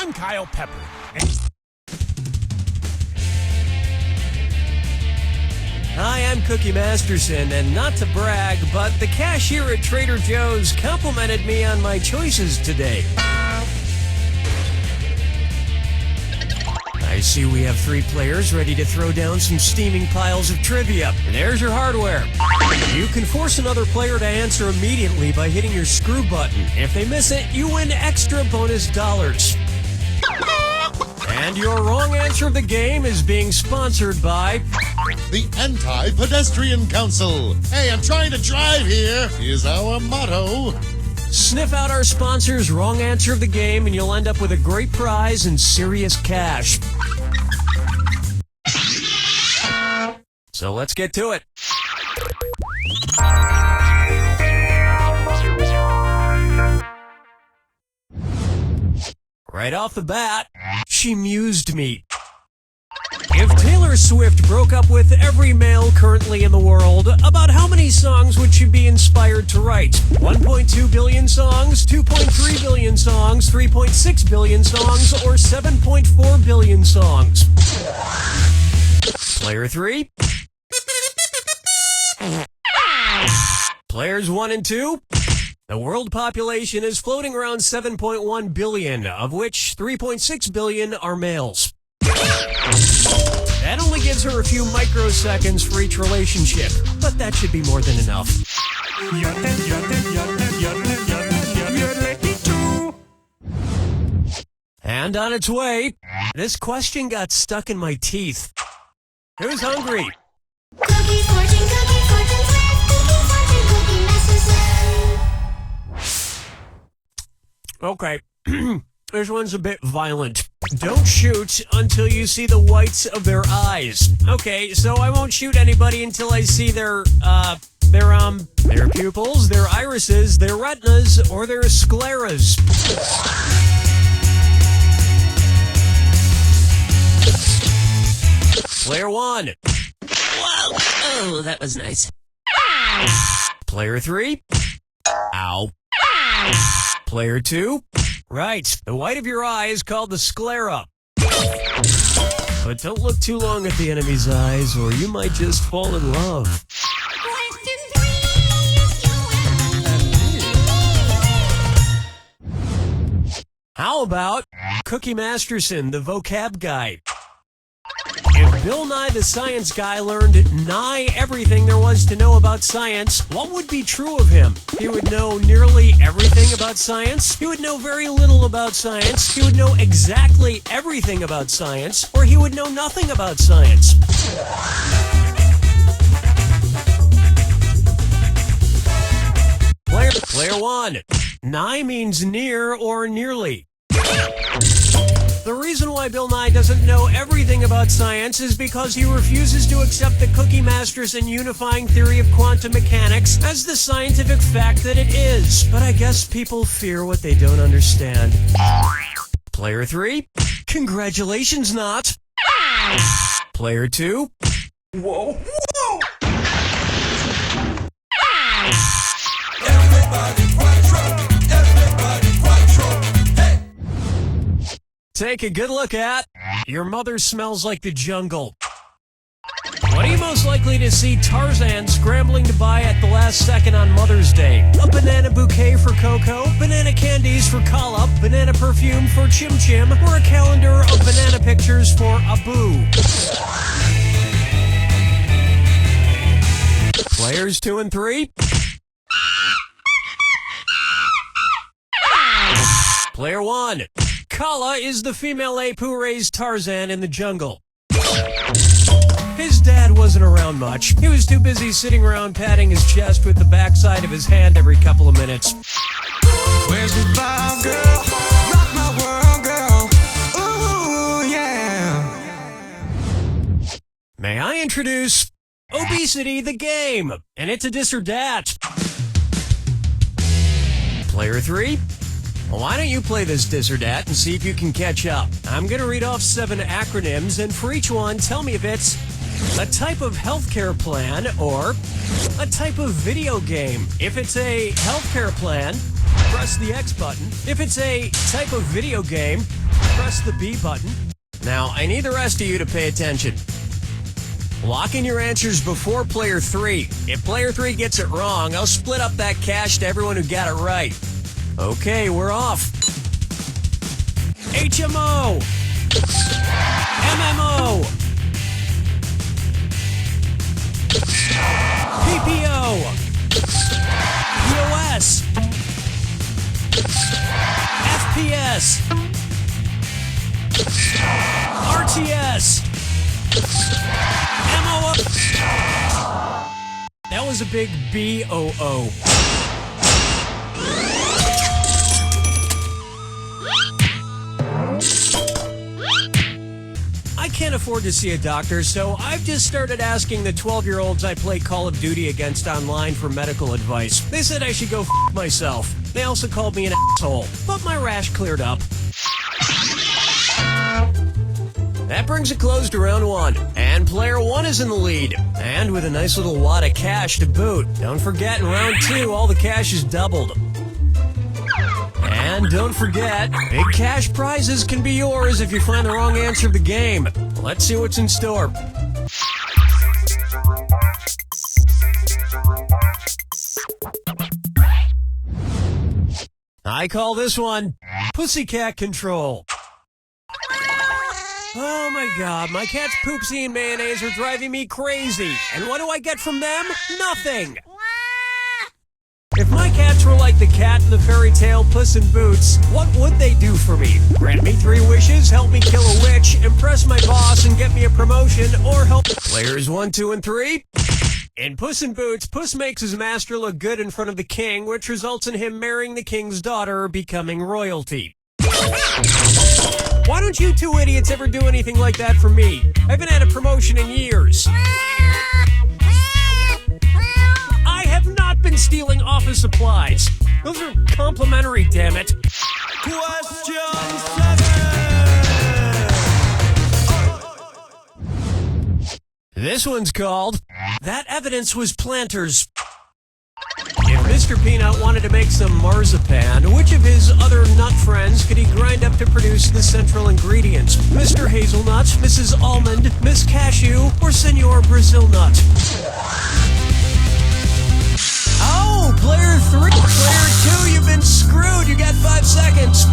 I'm Kyle Pepper. Hi, I'm Cookie Masterson, and not to brag, but the cashier at Trader Joe's complimented me on my choices today. I see we have 3 players ready to throw down some steaming piles of trivia. There's your hardware. You can force another player to answer immediately by hitting your screw button. If they miss it, you win extra bonus dollars. And your wrong answer of the game is being sponsored by the Anti-Pedestrian Council. Hey, I'm trying to drive here, is our motto. Sniff out our sponsor's wrong answer of the game and you'll end up with a great prize and serious cash. So let's get to it. Right off the bat, she mused me. If Taylor Swift broke up with every male currently in the world, about how many songs would she be inspired to write? 1.2 billion songs, 2.3 billion songs, 3.6 billion songs, or 7.4 billion songs? Player 3? Players 1 and 2? The world population is floating around 7.1 billion, of which 3.6 billion are males. That only gives her a few microseconds for each relationship, but that should be more than enough. And on its way, this question got stuck in my teeth. Who's hungry? Cookie fortune, cookie master. Okay, this one's a bit violent. Don't shoot until you see the whites of their eyes. Okay, so I won't shoot anybody until I see their pupils, their irises, their retinas, or their scleras. Player 1. Whoa! Oh, that was nice. Player 3. Ow. Player 2. Right, the white of your eye is called the sclera. But don't look too long at the enemy's eyes, or you might just fall in love. How about Cookie Masterson, the vocab guy? If Bill Nye the Science Guy learned nigh everything there was to know about science, what would be true of him? He would know nearly everything about science, he would know very little about science, he would know exactly everything about science, or he would know nothing about science. Player 1. Nigh means near or nearly. The reason why Bill Nye doesn't know everything about science is because he refuses to accept the Cookie Masterson unifying theory of quantum mechanics as the scientific fact that it is. But I guess people fear what they don't understand. Player 3, congratulations, not. Player 2, whoa, whoa! Take a good look at your mother smells like the jungle. What are you most likely to see Tarzan scrambling to buy at the last second on Mother's Day? A banana bouquet for Coco, banana candies for Kala, banana perfume for Chim Chim, or a calendar of banana pictures for Abu. Players 2 and 3. Player 1. Kala is the female ape who raised Tarzan in the jungle. His dad wasn't around much. He was too busy sitting around patting his chest with the backside of his hand every couple of minutes. Where's the vibe, girl? Rock my world, girl. Ooh, yeah. May I introduce Obesity the Game, and it's a dis or dat. Player 3. Well, why don't you play this dis or dat and see if you can catch up? I'm going to read off 7 acronyms, and for each one, tell me if it's a type of healthcare plan or a type of video game. If it's a healthcare plan, press the X button. If it's a type of video game, Press the B button. Now, I need the rest of you to pay attention. Lock in your answers before player 3. If player 3 gets it wrong, I'll split up that cash to everyone who got it right. Okay, we're off. HMO. MMO. PPO. POS. FPS. RTS. MO. That was a big BOO. I can't afford to see a doctor, so I've just started asking the 12-year-olds I play Call of Duty against online for medical advice. They said I should go f*** myself. They also called me an asshole, but my rash cleared up. That brings a close to round 1, and player 1 is in the lead, and with a nice little wad of cash to boot. Don't forget, in round 2, all the cash is doubled. And don't forget, big cash prizes can be yours if you find the wrong answer of the game. Let's see what's in store. I call this one Pussycat Control. Oh my god, my cat's poopsie and mayonnaise are driving me crazy. And what do I get from them? Nothing! If my cats were like the cat in the fairy tale Puss in Boots, what would they do for me? Grant me 3 wishes, help me kill a witch, impress my boss and get me a promotion, or help players 1, 2, and 3? In Puss in Boots, Puss makes his master look good in front of the king, which results in him marrying the king's daughter or becoming royalty. Why don't you 2 idiots ever do anything like that for me? I haven't had a promotion in years. I have not been stealing office supplies. Those are complimentary, damn it. Question 7. This one's called That Evidence Was Planters. If Mr. Peanut wanted to make some marzipan, which of his other nut friends could he grind up to produce the central ingredients? Mr. Hazelnut, Mrs. Almond, Miss Cashew, or Senor Brazil Nut? Oh, player 3. Player 2, you've been screwed. You got 5 seconds.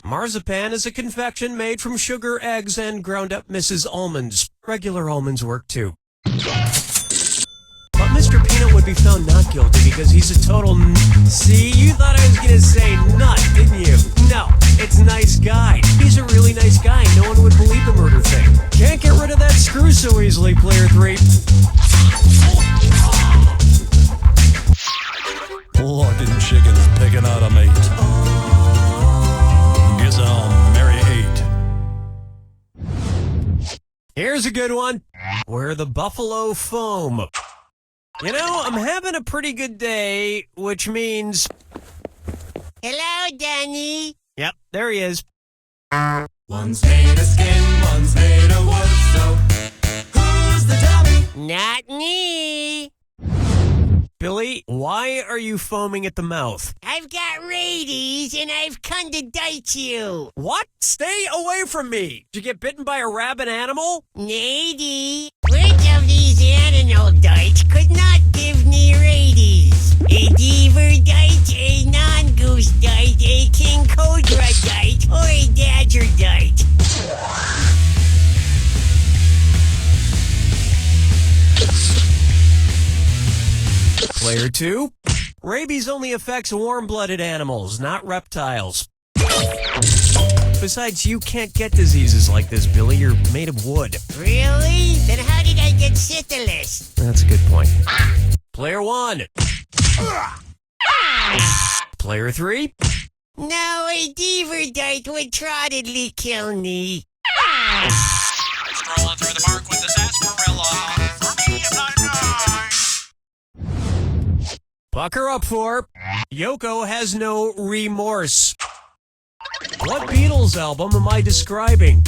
Marzipan is a confection made from sugar, eggs, and ground up Mrs. Almonds. Regular almonds work too. But Mr. Peanut would be found not guilty because he's a total See, you thought I was gonna say nut, didn't you? No, it's nice guy. He's a really nice guy. No one would believe the murder thing. Can't get rid of that screw so easily, player 3. Plucking chickens, picking out a mate. Guess I'll marry 8. Here's a good one. Where the buffalo foam. You know, I'm having a pretty good day, which means... Hello, Danny. Yep, there he is. One's made of skin, one's made of wood, so who's the dummy? Not me. Billy, why are you foaming at the mouth? I've got rabies and I've come to date you. What? Stay away from me! Did you get bitten by a rabid animal? Nady, which of these animal dites could not give me rabies? A beaver dite, a non-goose dite, a king cobra dite, or a badger dite? Player 2, rabies only affects warm-blooded animals, not reptiles. Besides, you can't get diseases like this, Billy. You're made of wood. Really? Then how did I get syphilis? That's a good point. Player 1. Player 3. No, a beaver dite would trottedly kill me. Strolling through the park with the sarsaparilla. For me, Bucker up for Yoko Has No Remorse. What Beatles album am I describing?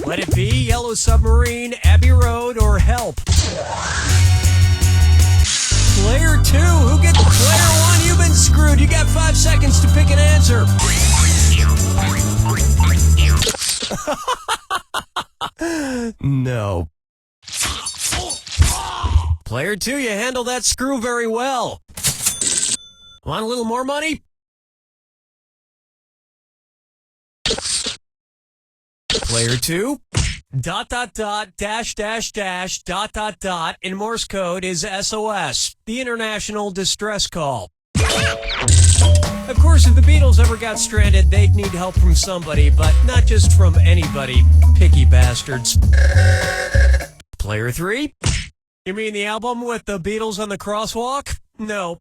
Let It Be, Yellow Submarine, Abbey Road, or Help? Player 2, who gets player 1? You've been screwed. You got 5 5 seconds to pick an answer. No. Player 2, you handled that screw very well. Want a little more money? Player 2, ... in Morse code is SOS, the International Distress Call. Of course, if the Beatles ever got stranded, they'd need help from somebody, but not just from anybody. Picky bastards. Player 3, you mean the album with the Beatles on the crosswalk? No.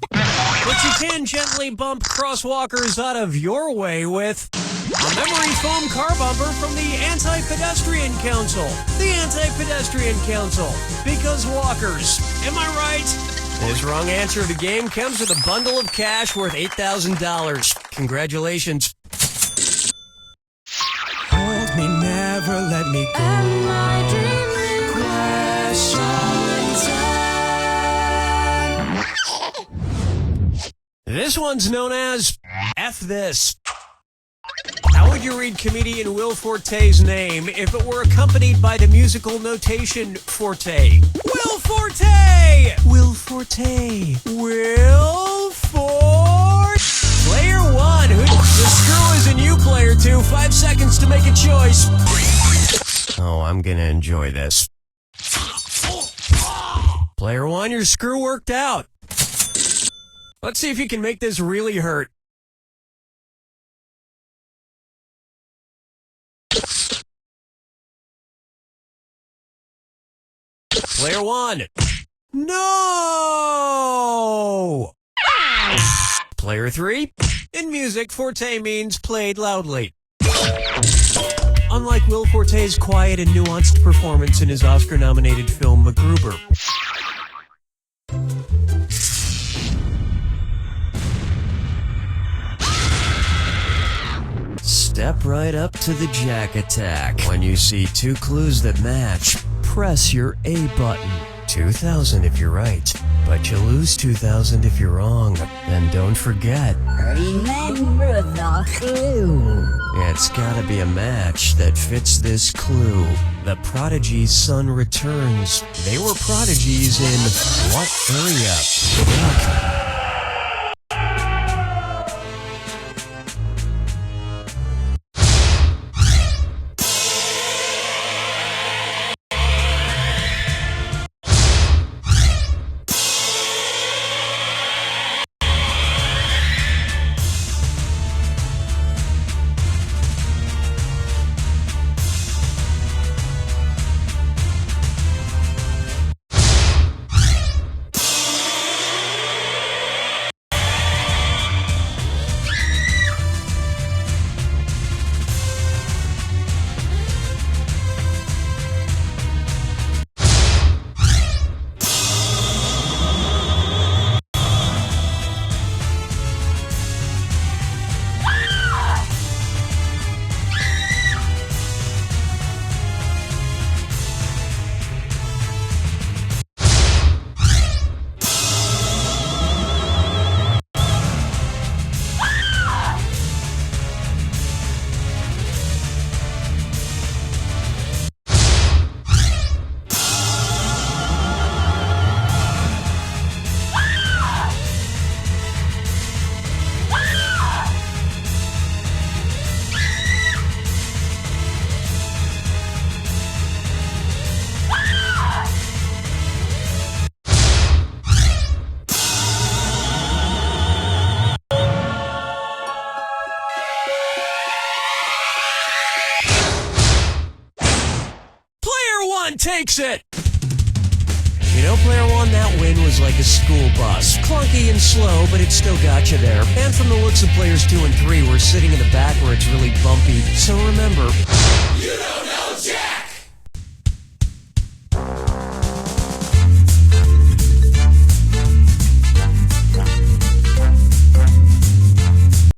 But you can gently bump crosswalkers out of your way with a memory foam car bumper from the Anti-Pedestrian Council. The Anti-Pedestrian Council. Because walkers. Am I right? This wrong answer of the game comes with a bundle of cash worth $8,000. Congratulations. Hold me, never let me go. Am I dreaming? This one's known as F This. How would you read comedian Will Forte's name if it were accompanied by the musical notation Forte? Will Forte! Will Forte. Will Forte. Player 1. The screw is in you, player 2. 5 seconds to make a choice. Oh, I'm gonna enjoy this. Player 1, your screw worked out. Let's see if you can make this really hurt. Player 1. No! Player 3. In music, forte means played loudly. Unlike Will Forte's quiet and nuanced performance in his Oscar-nominated film MacGruber. Step right up to the Jack Attack. When you see 2 clues that match, press your A button. 2,000 if you're right, but you lose 2,000 if you're wrong. And don't forget, Remember the clue. it's gotta be a match that fits this clue. The prodigy's son returns. They were prodigies in what area? Good luck. Takes it! You know, player 1, that win was like a school bus. Clunky and slow, but it still got you there. And from the looks of players 2 and 3, we're sitting in the back where it's really bumpy. So remember,